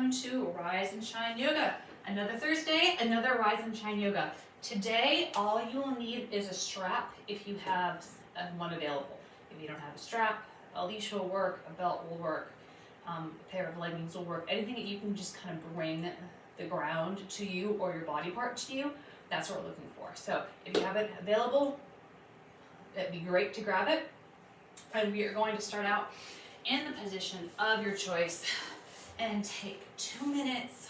welcome to Rise and Shine Yoga. Another Thursday, another Rise and Shine Yoga. Today, all you will need is a strap if you have one available. If you don't have a strap, a leash will work, a belt will work, a pair of leggings will work. Anything that you can just kind of bring the ground to you or your body part to you, that's what we're looking for. So if you have it available, it'd be great to grab it. And we are going to start out in the position of your choice and take 2 minutes,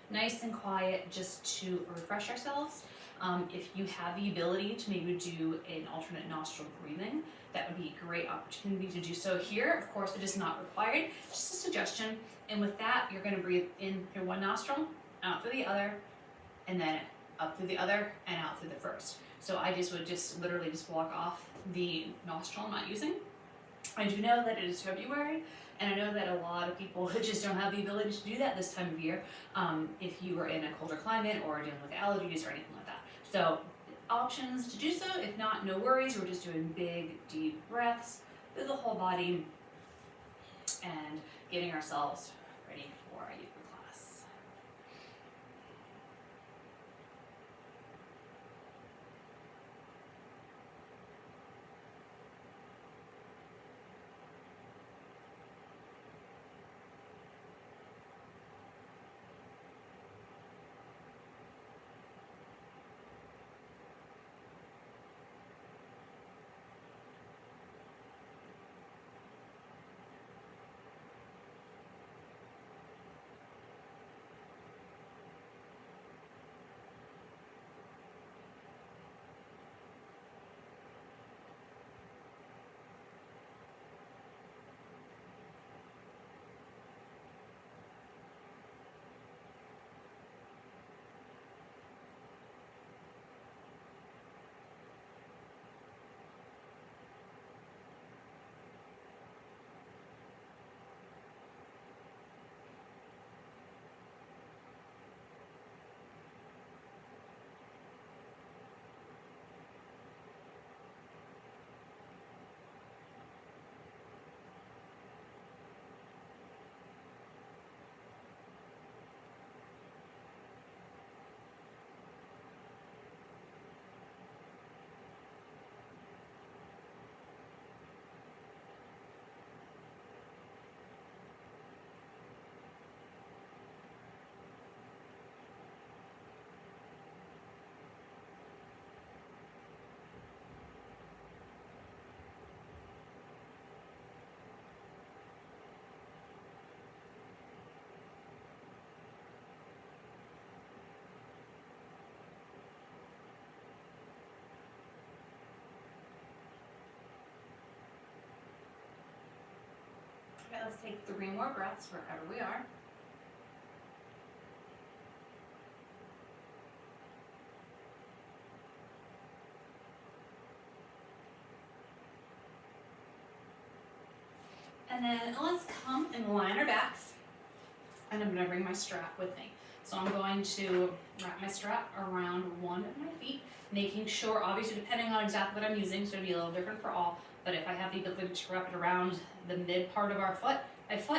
nice and quiet, just to refresh ourselves. If you have the ability to maybe do an alternate nostril breathing, that would be a great opportunity to do so here. Of course, it is not required, just a suggestion. And with that, you're going to breathe in through one nostril, out through the other, and then up through the other and out through the first. So I would literally walk off the nostril I'm not using. I do know that it is February, and I know that a lot of people just don't have the ability to do that this time of year, if you are in a colder climate or dealing with allergies or anything like that. So options to do so. If not, no worries. We're just doing big, deep breaths through the whole body and getting ourselves ready for our yoga class. Okay, let's take 3 more breaths wherever we are. And then let's come and lie on our backs. And I'm going to bring my strap with me. So I'm going to wrap my strap around one of my feet, making sure, obviously depending on exactly what I'm using, so it'll be a little different for all, but if I have the ability to wrap it around the mid part of our foot,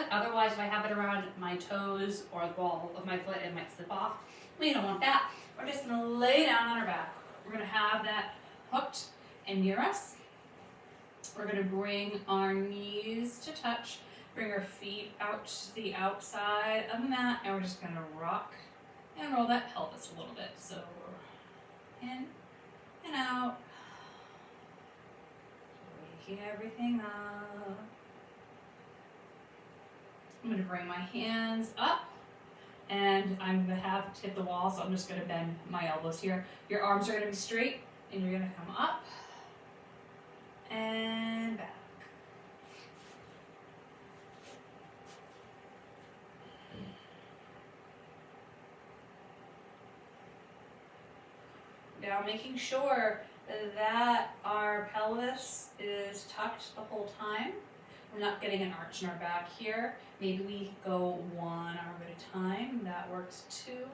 otherwise if I have it around my toes or the ball of my foot, it might slip off. We don't want that. We're just going to lay down on our back. We're going to have that hooked and near us. We're going to bring our knees to touch, bring our feet out to the outside of the mat, and we're just going to rock and roll that pelvis a little bit. So in and out, waking everything up. I'm going to bring my hands up, and I'm going to have to hit the wall, so I'm just going to bend my elbows here. Your arms are going to be straight, and you're going to come up and back. Now making sure that our pelvis is tucked the whole time. We're not getting an arch in our back here. Maybe we go 1 arm at a time. That works too.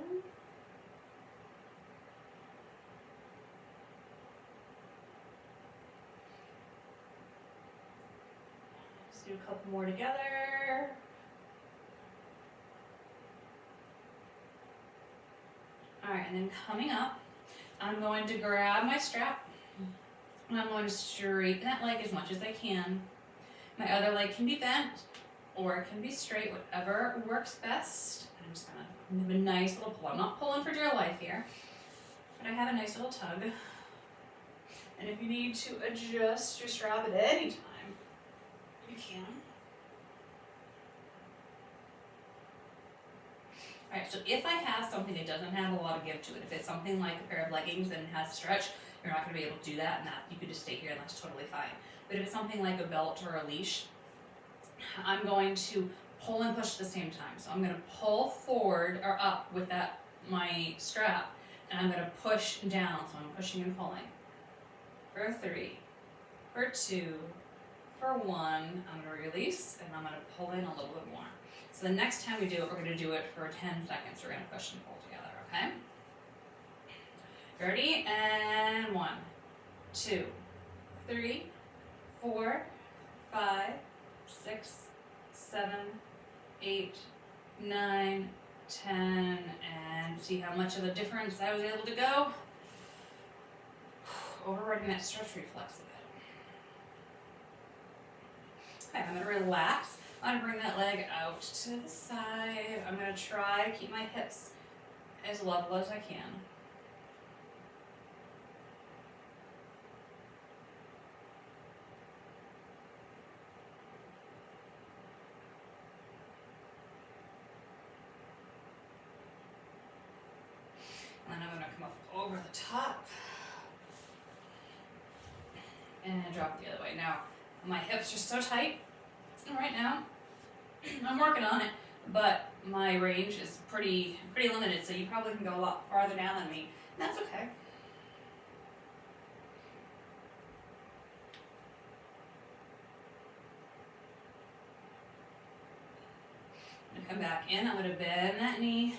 Let's do a couple more together. Alright, and then coming up, I'm going to grab my strap and I'm going to straighten that leg as much as I can. My other leg can be bent or it can be straight, whatever works best. And I'm just gonna have a nice little pull. I'm not pulling for dear life here, but I have a nice little tug. And if you need to adjust your strap at any time, you can. Alright, so if I have something that doesn't have a lot of give to it, if it's something like a pair of leggings and has stretch, you're not going to be able to do that, and that you could just stay here and that's totally fine. But if it's something like a belt or a leash, I'm going to pull and push at the same time. So I'm going to pull forward or up with my strap, and I'm going to push down. So I'm pushing and pulling. For 3, for 2, for 1, I'm going to release, and I'm going to pull in a little bit more. So the next time we do it, we're going to do it for 10 seconds. We're going to push and pull together, okay? Ready? And 1, 2, 3, 4, 5, 6, 7, 8, 9, 10, and see how much of a difference I was able to go? Overriding that stretch reflex a bit. Okay, I'm going to relax. I'm going to bring that leg out to the side. I'm going to try to keep my hips as level as I can. And then I'm going to come up over the top and drop the other way. Now, my hips are so tight right now. I'm working on it, but my range is pretty limited, so you probably can go a lot farther down than me, and that's okay. I'm going to come back in. I'm going to bend that knee,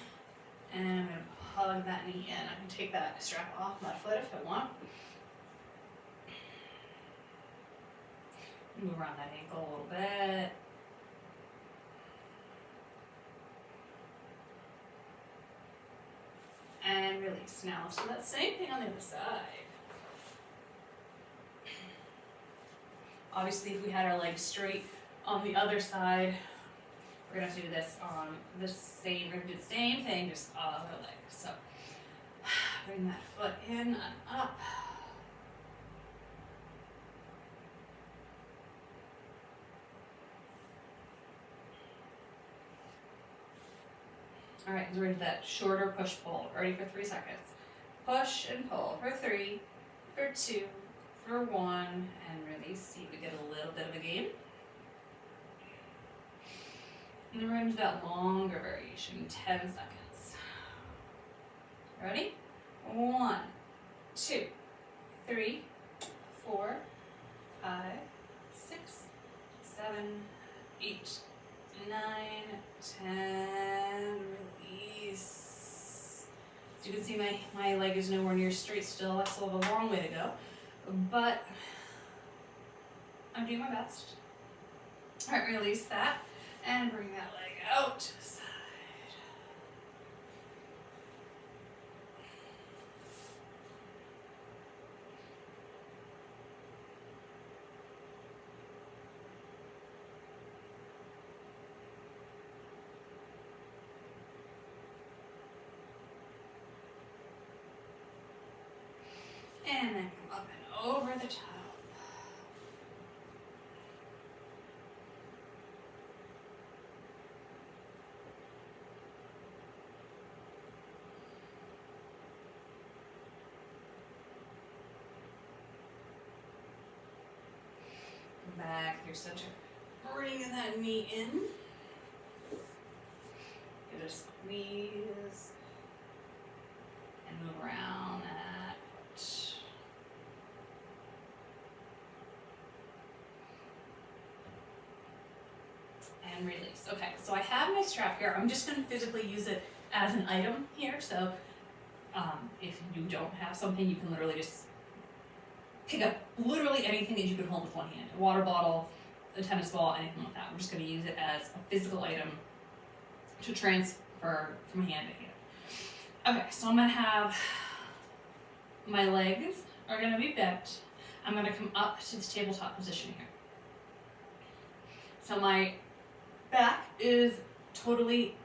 and I'm going to hug that knee in. I can take that strap off my foot if I want. Move around that ankle a little bit. And release. Now let's do that same thing on the other side. Obviously, if we had our legs straight on the other side, we're going to do this on we're going to do the same thing, just other leg. So bring that foot in and up. All right, we're into that shorter push-pull. Ready for 3 seconds. Push and pull for 3, for 2, for 1, and release. See if we get a little bit of a gain. And then we're into that longer variation, 10 seconds. Ready? 1, 2, 3, 4, 5, 6, 7, 8, 9, 10, release. As you can see, my leg is nowhere near straight still. I still have a long way to go, but I'm doing my best. All right, release that and bring that leg out to the side. And then come up and over the top. Come back through center. Bringing that knee in. Give it a squeeze. And move around that. And release. Okay, so I have my strap here. I'm just going to physically use it as an item here. So if you don't have something, you can literally just pick up literally anything that you can hold with one hand. A water bottle, a tennis ball, anything like that. We're just going to use it as a physical item to transfer from hand to hand. Okay, so I'm gonna have my legs are gonna be bent. I'm gonna come up to this tabletop position here. So my back is totally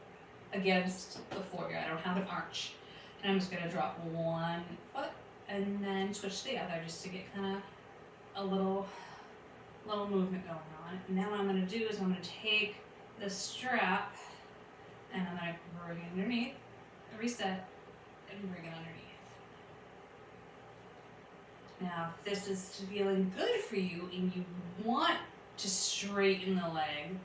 against the floor here. I don't have an arch. And I'm just gonna drop one foot and then switch to the other just to get kind of a little movement going on. And now what I'm gonna do is I'm gonna take the strap and I'm gonna bring it underneath, reset, and bring it underneath. Now, if this is feeling good for you and you want to straighten the leg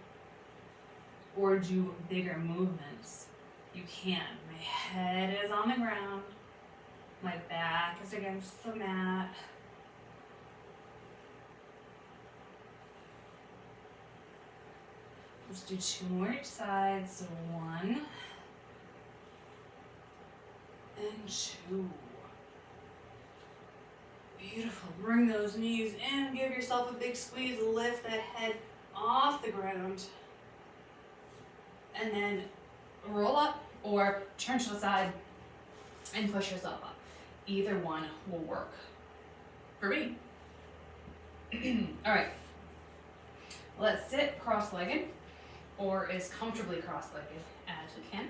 or do bigger movements, you can. My head is on the ground, my back is against the mat. Let's do 2 more each side. So 1 and 2. Beautiful. Bring those knees in. Give yourself a big squeeze. Lift that head off the ground. And then roll up or turn to the side and push yourself up. Either one will work for me. All right. Let's sit cross-legged or as comfortably cross-legged as we can.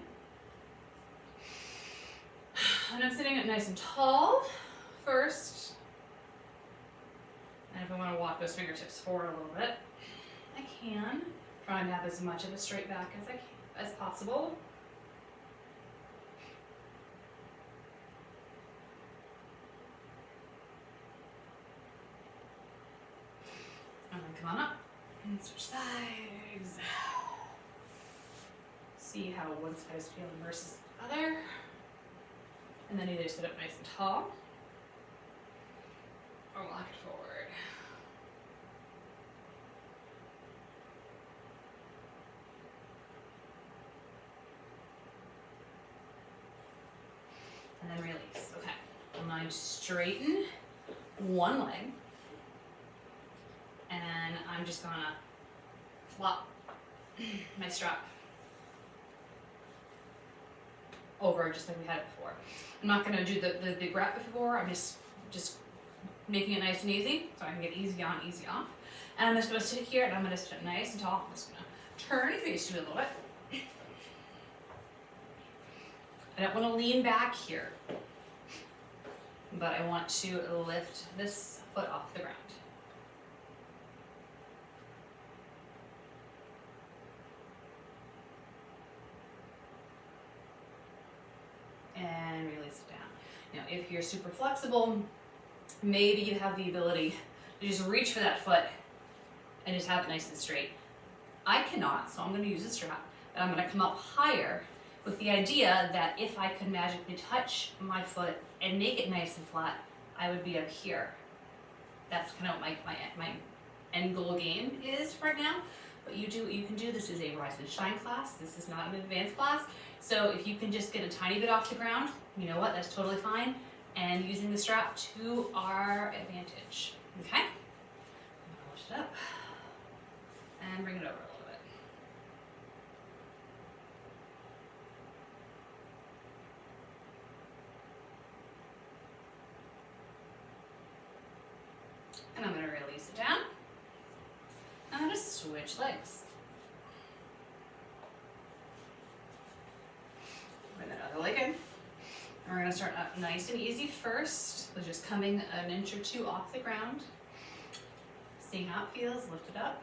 And I'm sitting up nice and tall first. And if I want to walk those fingertips forward a little bit, I can. Trying to have as much of a straight back as possible. And then come on up and switch sides. See how one side is feeling versus the other. And then either sit up nice and tall or walk it forward. And then release. Okay. I'm going to straighten one leg. And I'm just going to flop my strap over just like we had it before. I'm not going to do the big wrap before. I'm just making it nice and easy so I can get easy on, easy off. And I'm just going to sit here and I'm going to sit nice and tall. I'm just going to turn your face to it a little bit. I don't want to lean back here, but I want to lift this foot off the ground. And release it down. Now, if you're super flexible, maybe you have the ability to just reach for that foot and just have it nice and straight. I cannot, so I'm going to use a strap, and I'm going to come up higher with the idea that if I could magically touch my foot and make it nice and flat, I would be up here. That's kind of what my end goal game is right now. But you can do this. Is a Rise and Shine class. This is not an advanced class. So if you can just get a tiny bit off the ground, you know what? That's totally fine. And using the strap to our advantage. Okay? I'm gonna lift it up and bring it over a little bit. And I'm going to release it down. I'm going to switch legs. Bring that other leg in. And we're going to start up nice and easy first. So just coming an inch or 2 off the ground. Seeing how it feels, lift it up.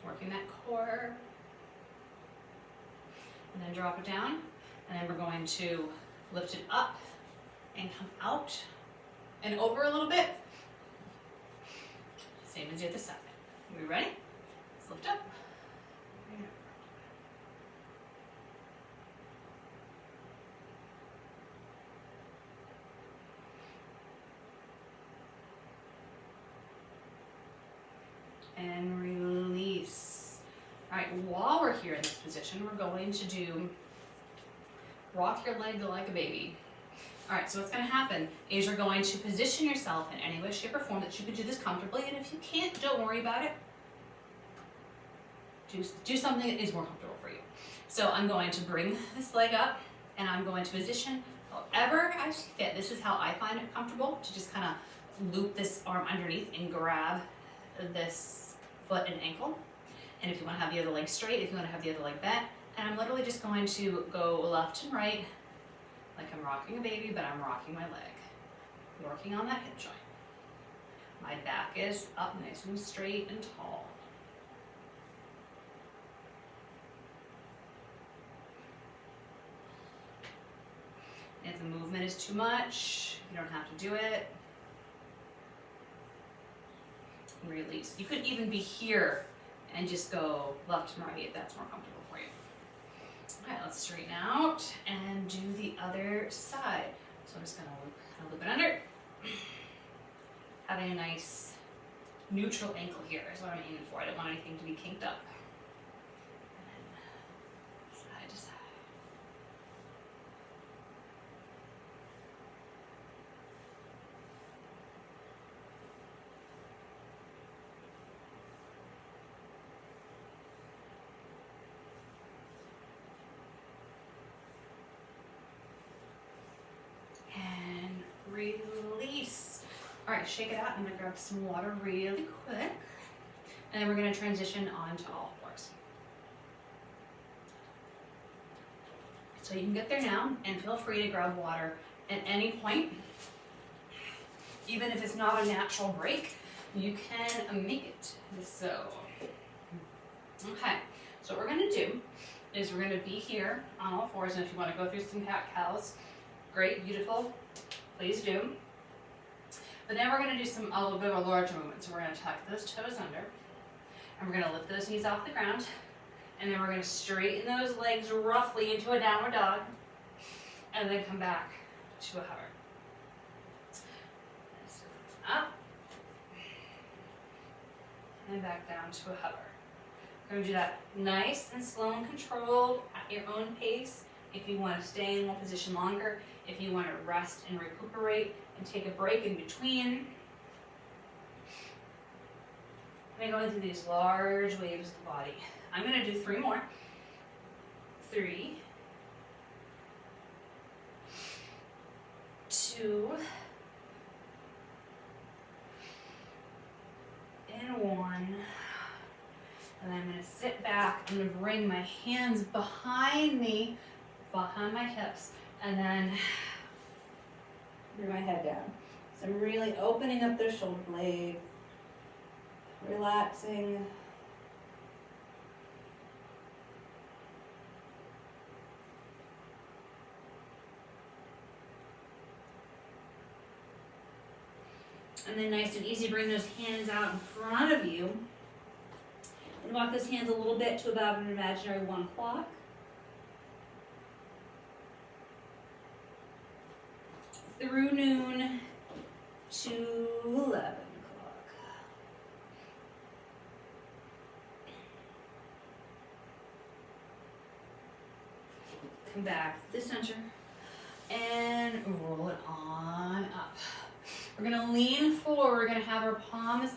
Working that core. And then drop it down. And then we're going to lift it up and come out and over a little bit. Same as the other side. Are we ready? Let's lift up. And release. All right, while we're here in this position, we're going to do rock your leg like a baby. All right, so what's going to happen is you're going to position yourself in any way, shape, or form that you can do this comfortably. And if you can't, don't worry about it. do something that is more comfortable for you. So I'm going to bring this leg up and I'm going to position however I see fit. This is how I find it comfortable, to just kind of loop this arm underneath and grab this foot and ankle. And if you want to have the other leg straight, if you want to have the other leg bent, and I'm literally just going to go left and right like I'm rocking a baby, but I'm rocking my leg, working on that hip joint. My back is up nice and straight and tall. If the movement is too much, you don't have to do it. Release. You could even be here and just go left and right if that's more comfortable for you. All right, let's straighten out and do the other side. So I'm just gonna loop it under. Having a nice neutral ankle here is what I'm aiming for. I don't want anything to be kinked up. And then side to side. And release. All right, shake it out. I'm gonna grab some water really quick. And then we're gonna transition onto all fours. So you can get there now, and feel free to grab water at any point. Even if it's not a natural break, you can make it. So, okay. So what we're gonna do is we're gonna be here on all fours, and if you wanna go through some cat-cows, great, beautiful, please do. But then we're going to do a little bit of a larger movement. So we're going to tuck those toes under, and we're going to lift those knees off the ground, and then we're going to straighten those legs roughly into a downward dog, and then come back to a hover. So up, and back down to a hover. We're going to do that nice and slow and controlled at your own pace. If you want to stay in one position longer, if you want to rest and recuperate and take a break in between. I'm going through these large waves of the body. I'm going to do 3 more. 3, 2, and 1. And I'm going to sit back. I'm going to bring my hands behind me, behind my hips, and then bring my head down. So I'm really opening up those shoulder blades, relaxing. And then nice and easy, bring those hands out in front of you. And walk those hands a little bit to about an imaginary 1 o'clock. Through noon to 11 o'clock. Come back to the center and roll it on up. We're going to lean forward. We're going to have our palms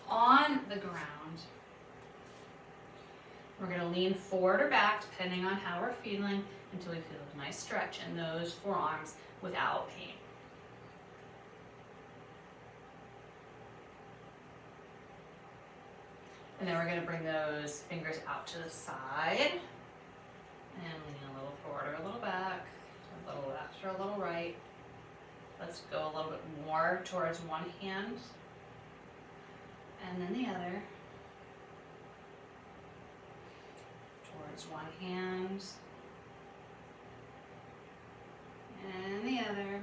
on the ground. We're going to lean forward or back depending on how we're feeling until we feel a nice stretch in those forearms without pain. And then we're going to bring those fingers out to the side and lean a little forward or a little back, a little left or a little right. Let's go a little bit more towards one hand and then the other. Towards one hand and the other.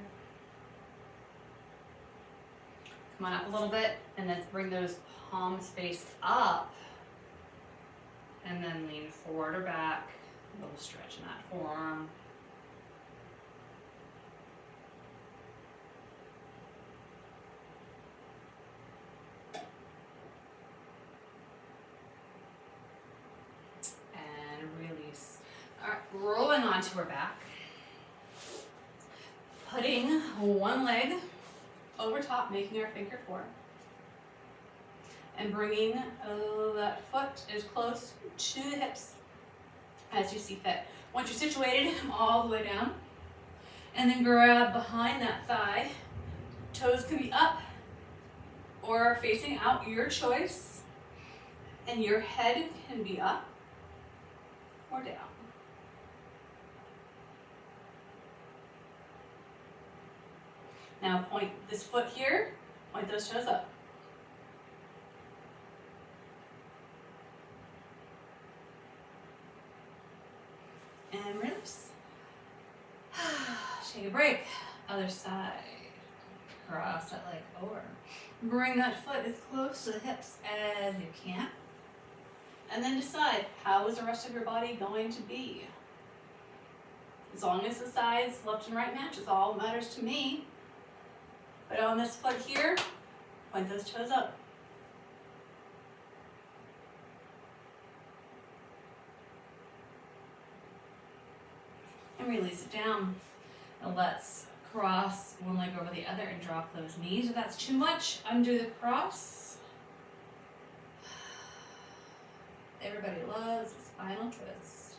Come on up a little bit and then bring those palms face up and then lean forward or back. A little stretch in that forearm. And release. All right, rolling onto our back. Putting one leg over top, making our figure 4. and bringing that foot as close to the hips as you see fit. Once you're situated, come all the way down, and then grab behind that thigh. Toes can be up or facing out, your choice, and your head can be up or down. Now point this foot here, point those toes up. And release. Take a break. Other side. Cross that leg over. Bring that foot as close to the hips as you can. And then decide, how is the rest of your body going to be? As long as the sides left and right match is all that matters to me. But on this foot here, point those toes up. And release it down. And let's cross one leg over the other and drop those knees. If that's too much, undo the cross. Everybody loves a spinal twist.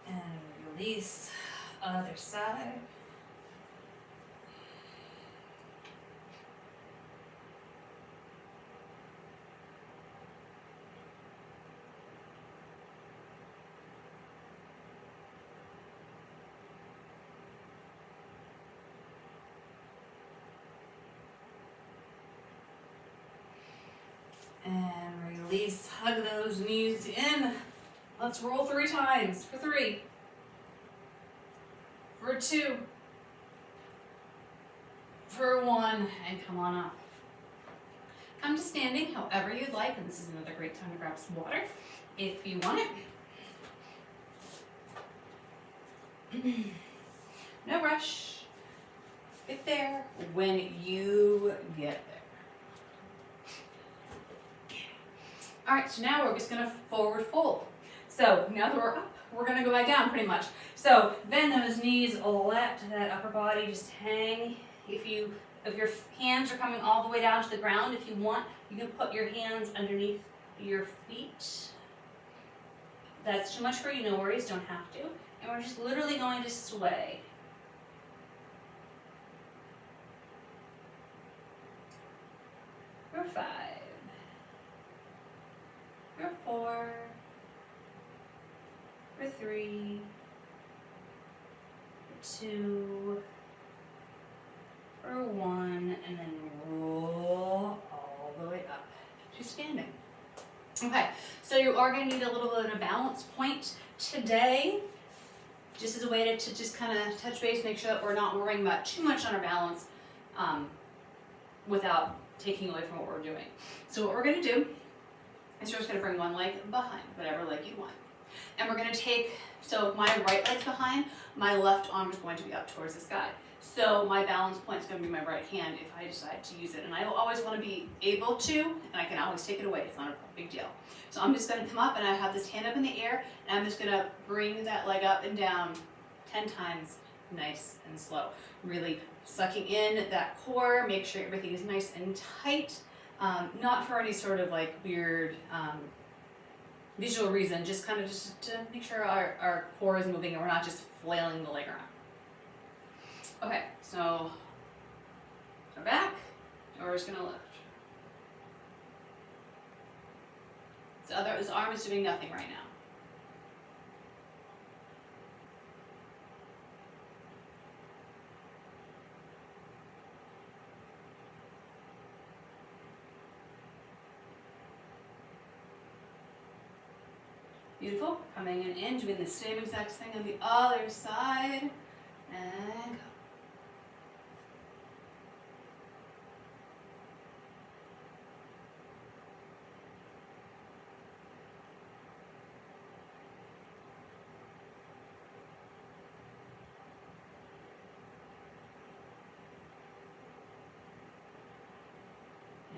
And release. Other side. And release, hug those knees in. Let's roll 3 times. For 3. For 2. For 1. And come on up. Come to standing however you'd like. And this is another great time to grab some water if you want it. No rush. Get there when you get there. All right, so now we're just gonna forward fold. So now that we're up, we're gonna go back down pretty much. So bend those knees, let that upper body just hang. If your hands are coming all the way down to the ground, if you want, you can put your hands underneath your feet. If that's too much for you, no worries, don't have to. And we're just literally going to sway. For 5. For 4, for 3, for 2, for 1, and then roll all the way up to standing. Okay, so you are going to need a little bit of a balance point today, just as a way to just kind of touch base, make sure that we're not worrying about too much on our balance without taking away from what we're doing. So what we're going to do is you're just going to bring one leg behind, whatever leg you want. And we're going to take, so my right leg's behind, my left arm is going to be up towards the sky. So my balance point is going to be my right hand if I decide to use it. And I always want to be able to, and I can always take it away. It's not a big deal. So I'm just going to come up and I have this hand up in the air, and I'm just going to bring that leg up and down 10 times, nice and slow. Really sucking in that core, make sure everything is nice and tight. Not for any sort of like weird visual reason, just kind of just to make sure our core is moving and we're not just flailing the leg around. Okay, so go back, and we're just gonna lift. This arm is doing nothing right now. Beautiful. Coming in, doing the same exact thing on the other side. And go.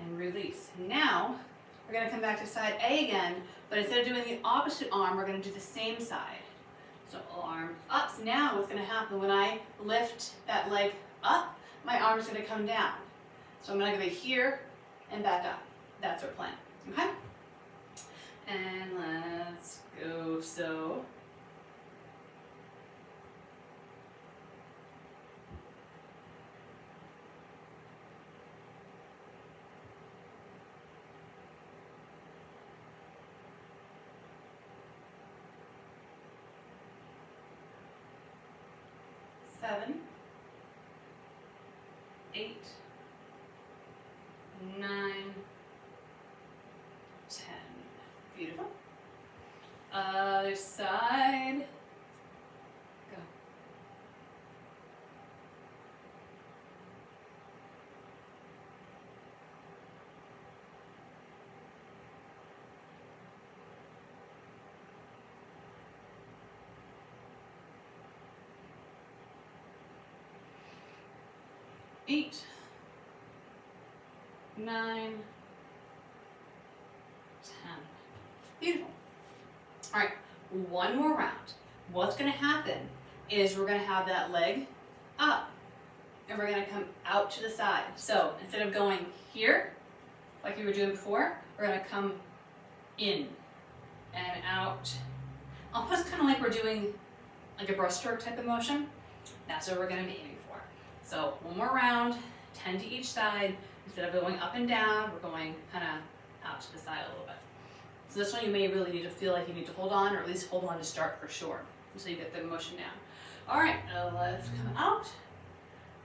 And release. Now, we're gonna come back to side A again, but instead of doing the opposite arm, we're gonna do the same side. So arm up. So now what's gonna happen when I lift that leg up, my arm is gonna come down. So I'm gonna go here and back up. That's our plan, okay? And let's go, so. Seven, 8, 9, 10. Beautiful. Other side. Go. Eight, 9, 10. Beautiful. All right, one more round. What's gonna happen is we're gonna have that leg up and we're gonna come out to the side. So instead of going here, like we were doing before, we're gonna come in and out. Almost kind of like we're doing like a breaststroke type of motion. That's what we're gonna be aiming for. So one more round, 10 to each side. Instead of going up and down, we're going kind of out to the side a little bit. So this one you may really need to feel like you need to hold on, or at least hold on to start for sure, until you get the motion down. All right, let's come out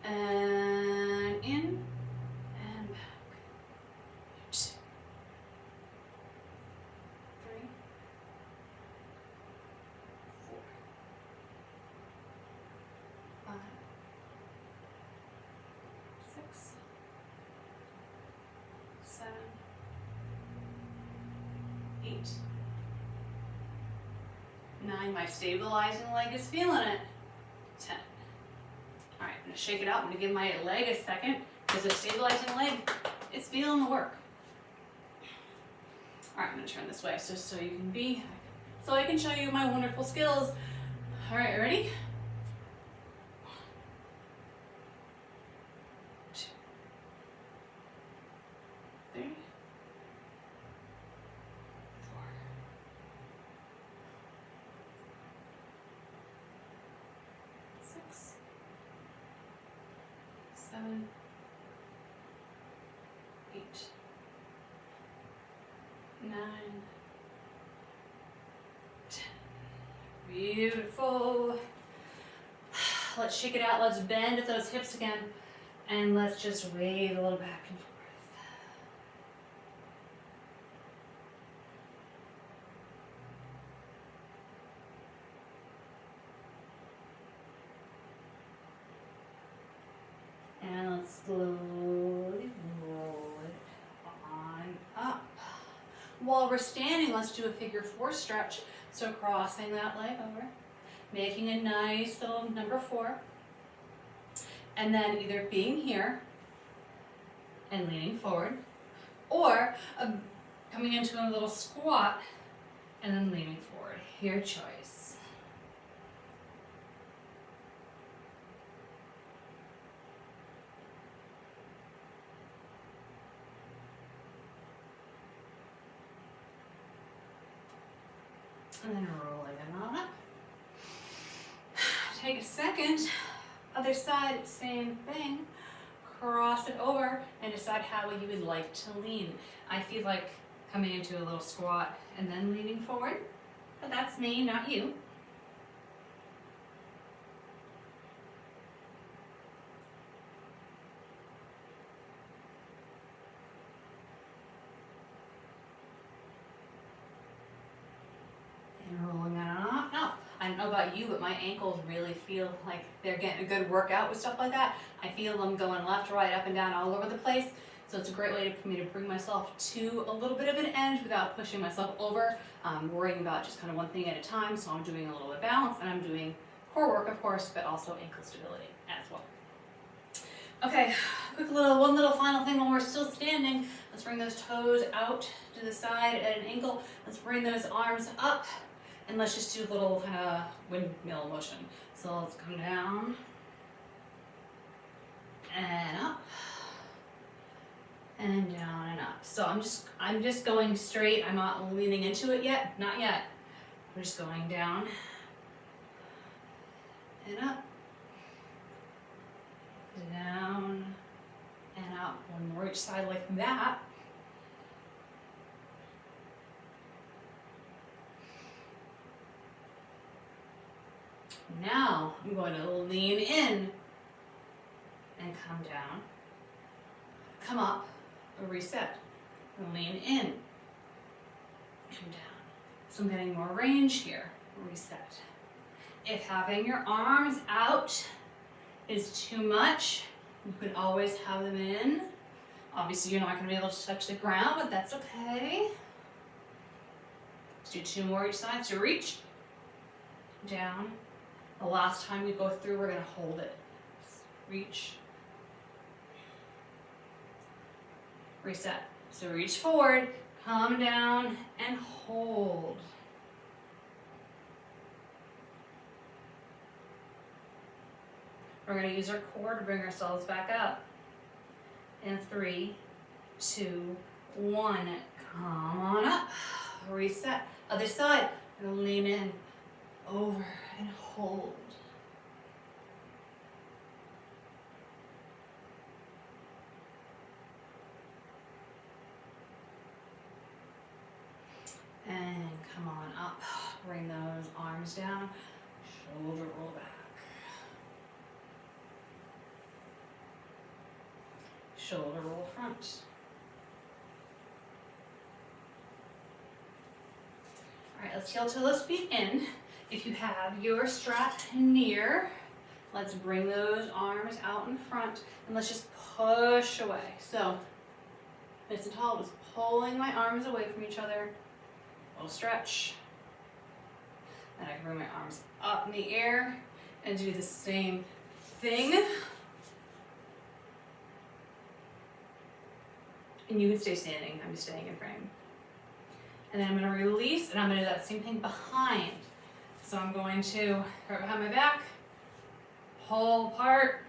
and in and back. 2, 3, 4, 5, 6, 7, 8, 9. My stabilizing leg is feeling it. 10. All right, I'm gonna shake it out. I'm gonna give my leg a second because the stabilizing leg is feeling the work. All right, I'm gonna turn this way so you can be, so I can show you my wonderful skills. All right, ready? 2, 3, 4, 6, 7, 8, 9, 10. Beautiful. Let's shake it out. Let's bend at those hips again. And let's just wave a little back and forth. And let's slowly roll it on up. While we're standing, let's do a figure 4 stretch. So crossing that leg over, making a nice little number 4. And then either being here and leaning forward, or coming into a little squat and then leaning forward. Your choice. And then rolling it on up. Take a second. Other side, same thing. Cross it over and decide how you would like to lean. I feel like coming into a little squat and then leaning forward, but that's me, not you. And rolling it on up. I don't know about you, but my ankles really feel like they're getting a good workout with stuff like that. I feel them going left, right, up and down all over the place. So it's a great way for me to bring myself to a little bit of an end without pushing myself over, worrying about just kind of one thing at a time. So I'm doing a little bit of balance, and I'm doing core work, of course, but also ankle stability as well. Okay, one little final thing while we're still standing. Let's bring those toes out to to the side at an angle. Let's bring those arms up and let's just do a little kind of windmill motion. So let's come down and up and down and up. So I'm just going straight. I'm not leaning into it yet, not yet. I'm just going down and up, down and up. One more each side like that. Now I'm going to lean in and come down, come up, reset, lean in, come down. So I'm getting more range here, reset. If having your arms out is too much, you can always have them in. Obviously you're not going to be able to touch the ground, but that's okay. Let's do 2 more each side. So reach, down. The last time we go through, we're going to hold it. Reach, reset. So reach forward, come down, and hold. We're going to use our core to bring ourselves back up. And 3, 2, 1. Come on up. Reset. Other side. We're going to lean in, over, and hold. And come on up. Bring those arms down. Shoulder roll back. Shoulder roll front. All right, let's heel toe, let's feet in. If you have your strap near, let's bring those arms out in front and let's just push away. So, nice and tall, just pulling my arms away from each other. A little stretch. And I can bring my arms up in the air and do the same thing. And you can stay standing. I'm just staying in frame. And then I'm going to release, and I'm going to do that same thing behind. So I'm going to right behind my back, pull apart,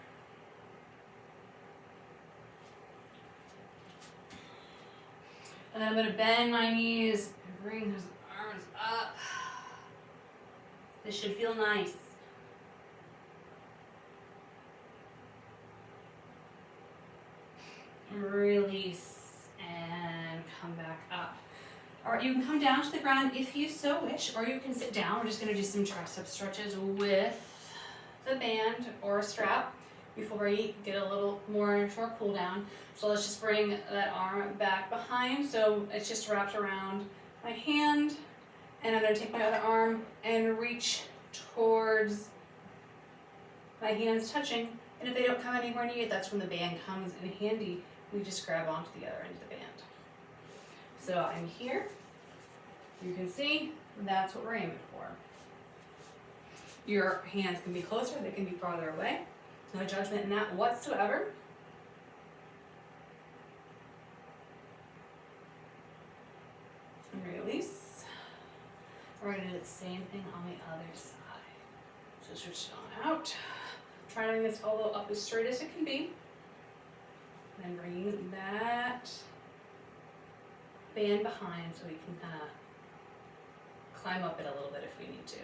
and then I'm going to bend my knees and bring those arms up. This should feel nice. Release. And come back up. All right, you can come down to the ground if you so wish, or you can sit down. We're just going to do some tricep stretches with the band or a strap before we get a little more into our cool down. So let's just bring that arm back behind. So it's just wrapped around my hand, and I'm going to take my other arm and reach towards my hands touching. And if they don't come anywhere near it, that's when the band comes in handy. We just grab onto the other end of the band. So I'm here. You can see that's what we're aiming for. Your hands can be closer, they can be farther away. No judgment in that whatsoever. And release. We're going to do the same thing on the other side. So switch it on out. Try to bring this elbow up as straight as it can be. And then bringing that band behind so we can kind of climb up it a little bit if we need to.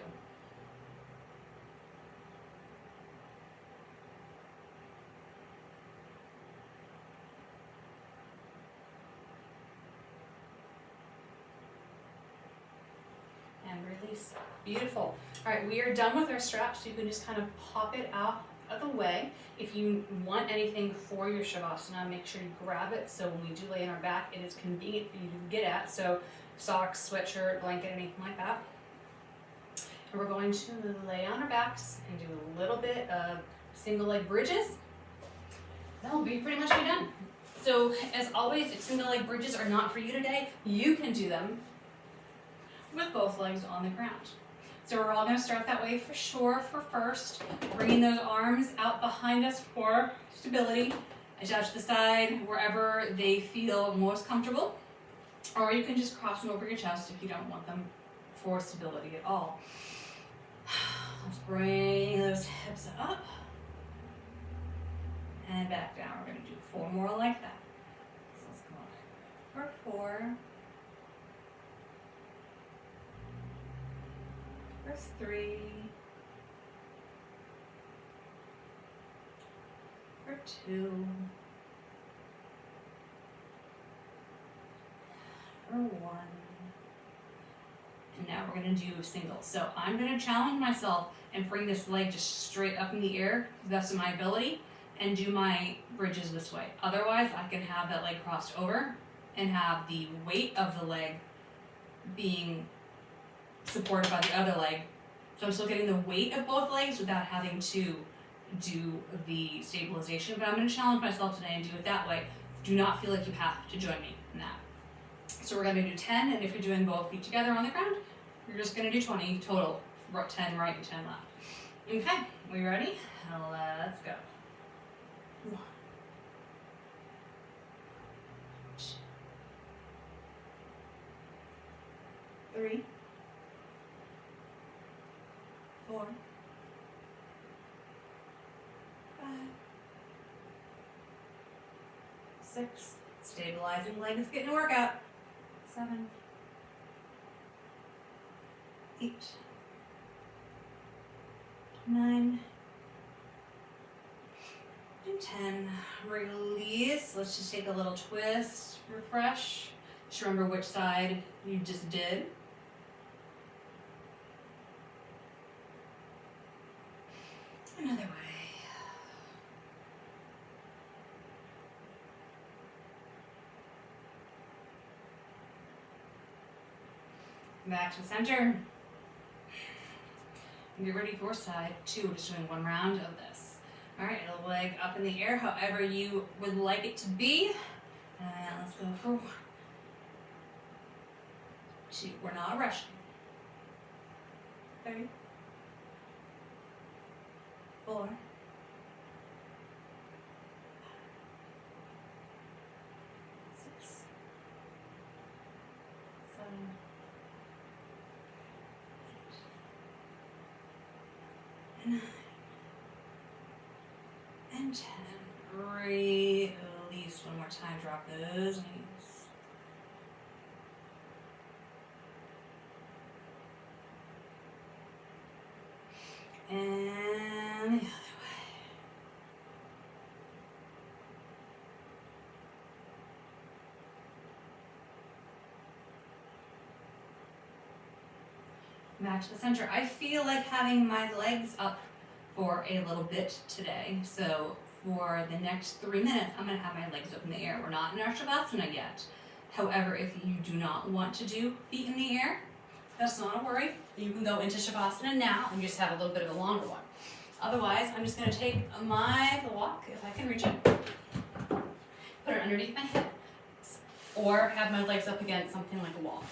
And release. Beautiful. All right, we are done with our straps. So you can just kind of pop it out of the way. If you want anything for your Shavasana, make sure you grab it so when we do lay on our back, it is convenient for you to get at. So socks, sweatshirt, blanket, anything like that. And we're going to lay on our backs and do a little bit of single leg bridges. That'll be pretty much done. So as always, if single leg bridges are not for you today, you can do them with both legs on the ground. So we're all going to start that way for sure for first. Bringing those arms out behind us for stability. Adjust the side wherever they feel most comfortable. Or you can just cross them over your chest if you don't want them for stability at all. Let's bring those hips up and back down. We're going to do 4 more like that. So let's come up for 4, for 3, for 2, for 1. And now we're going to do singles. So I'm going to challenge myself and bring this leg just straight up in the air to the best of my ability and do my bridges this way. Otherwise, I can have that leg crossed over and have the weight of the leg being supported by the other leg. So I'm still getting the weight of both legs without having to do the stabilization. But I'm going to challenge myself today and do it that way. Do not feel like you have to join me in that. So we're going to do 10, and if you're doing both feet together on the ground, you're just going to do 20 total. 10 right and 10 left. Okay, we ready? Let's go. 1, 2, 3, 4, 5, 6. Stabilizing leg is getting a workout. 7, 8, 9, and 10. Release. Let's just take a little twist, refresh. Just remember which side you just did. Another way. Back to the center. And get ready for side 2. We're just doing 1 round of this. All right, a leg up in the air, however you would like it to be. And let's go for 1, 2. We're not rushing. 3, 4, 6, 7, 9, and 10. Release. 1 more time. Drop those knees. And the other way. Back to the center. I feel like having my legs up for a little bit today. So for the next 3 minutes, I'm going to have my legs up in the air. We're not in our Shavasana yet. However, if you do not want to do feet in the air, that's not a worry. You can go into Shavasana now and just have a little bit of a longer one. Otherwise, I'm just going to take my block, if I can reach it, put it underneath my hips, or have my legs up against something like a wall.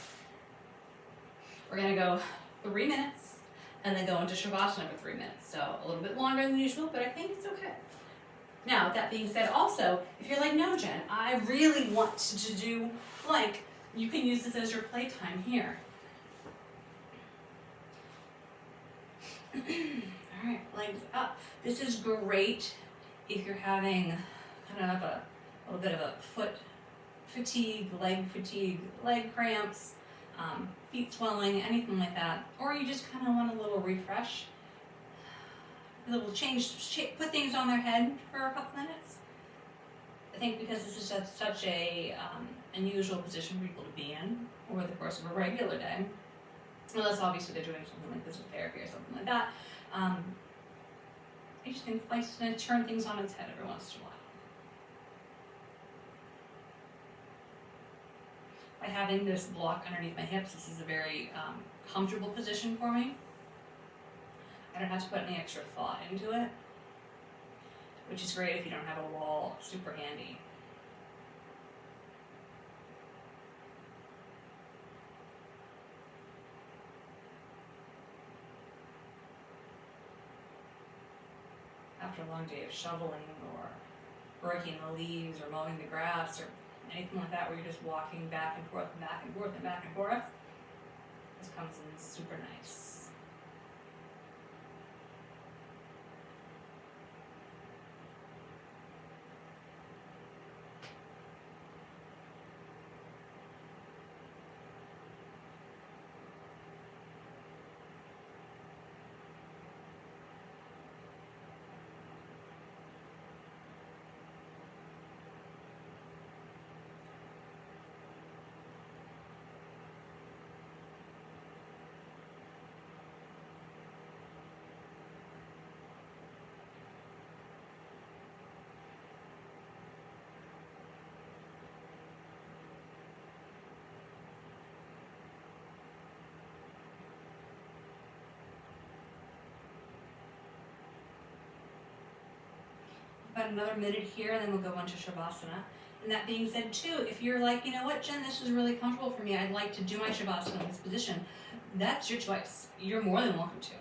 We're going to go 3 minutes, and then go into Shavasana for 3 minutes. So a little bit longer than usual, but I think it's okay. Now, with that being said, also, if you're like, no, Jen, I really want to do plank, you can use this as your playtime here. All right, legs up. This is great if you're having kind of a little bit of a foot fatigue, leg cramps, feet swelling, anything like that, or you just kind of want a little refresh. A little put things on their head for a couple minutes. I think because this is such a unusual position for people to be in over the course of a regular day, unless obviously they're doing something like this with therapy or something like that. I just think it's nice to turn things on its head every once in a while. By having this block underneath my hips, this is a very comfortable position for me. I don't have to put any extra thought into it, which is great if you don't have a wall. Super handy. After a long day of shoveling or raking the leaves or mowing the grass or anything like that where you're just walking back and forth and back and forth and back and forth, this comes in super nice. About another minute here, and then we'll go into Shavasana. And that being said too, if you're like, you know what, Jen, this is really comfortable for me, I'd like to do my Shavasana in this position, that's your choice. You're more than welcome to.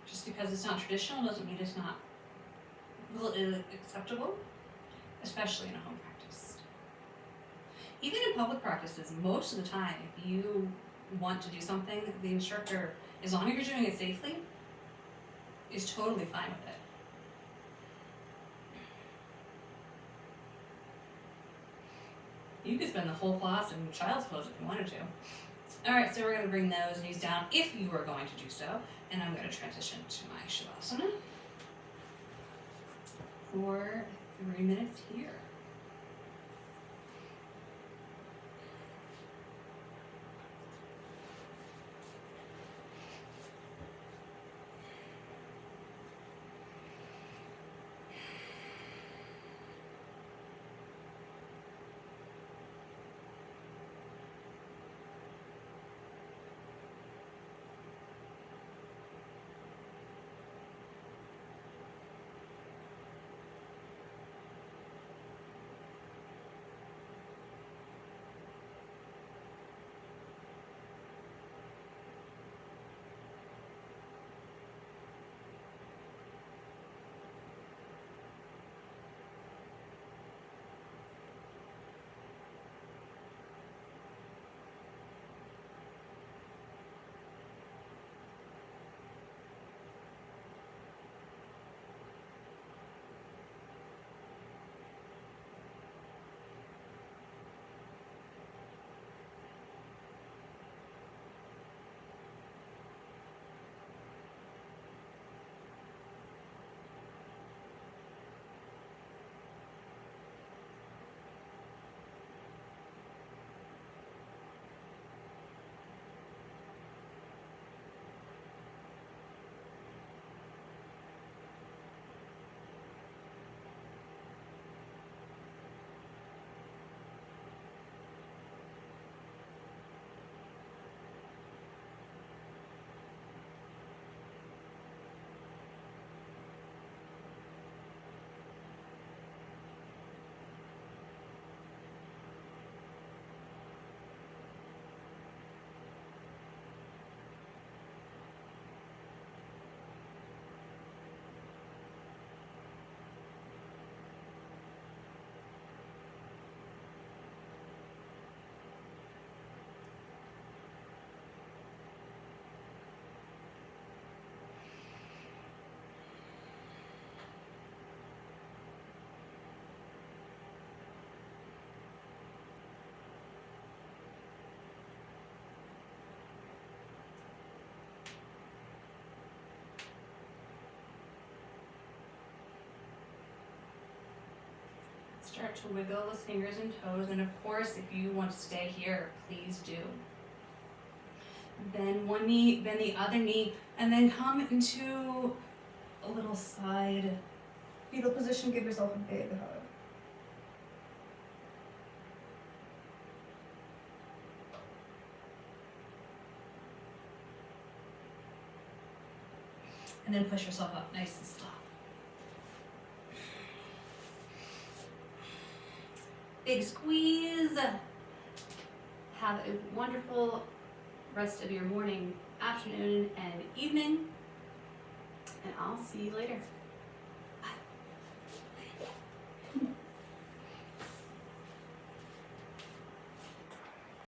Just because it's not traditional doesn't mean it's not acceptable, especially in a home practice. Even in public practices, most of the time, if you want to do something, the instructor, as long as you're doing it safely, is totally fine with it. You could spend the whole class in child's pose if you wanted to. Alright, so we're going to bring those knees down if you are going to do so. And I'm going to transition to my Shavasana for 3 minutes here. Start to wiggle the fingers and toes, and of course, if you want to stay here, please do. Bend one knee, bend the other knee, and then come into a little side fetal position. Give yourself a big hug. And then push yourself up nice and slow. Big squeeze. Have a wonderful rest of your morning, afternoon, and evening. And I'll see you later.